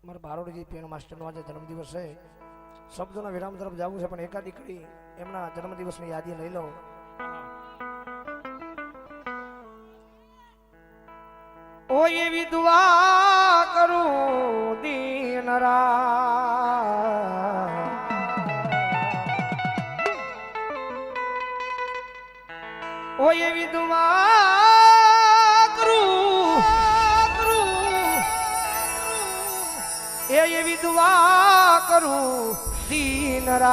મારા બારોડજી પિયાનો માસ્ટરનો આજે જન્મદિવસ છે. શબ્દોના વિરામ તરફ જવું છે, પણ એકાદી ઘડી એમના જન્મદિવસની યાદી લઈ લો. ઓ એવી દુઆ કરું દીનરા, ઓ એવી દુઆ કરું એવી દુઆ કરું દીનરા.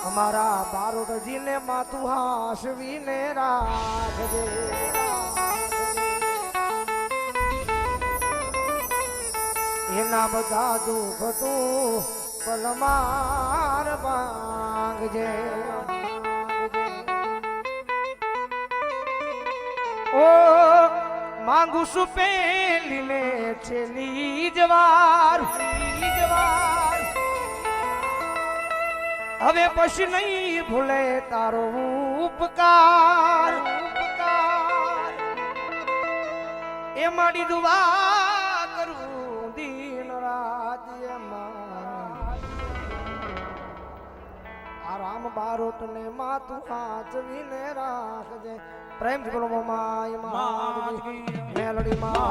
અમારા બારોટજીને માથું હાસવીને રાખજે. એના બધા દુઃખ તું પલમાર ભાંગજે. ઓ માંગુ છું પેલી ને છેલ્લી જવાર, હવે પછી નહીં ભૂલે તારો ઉપકાર. એ મારી દુઆ કરું દીન રાત. આરામ બારોટ ને માથું હાચવીને રાખજે. પ્રેમ બોલો માય મેલડી માં.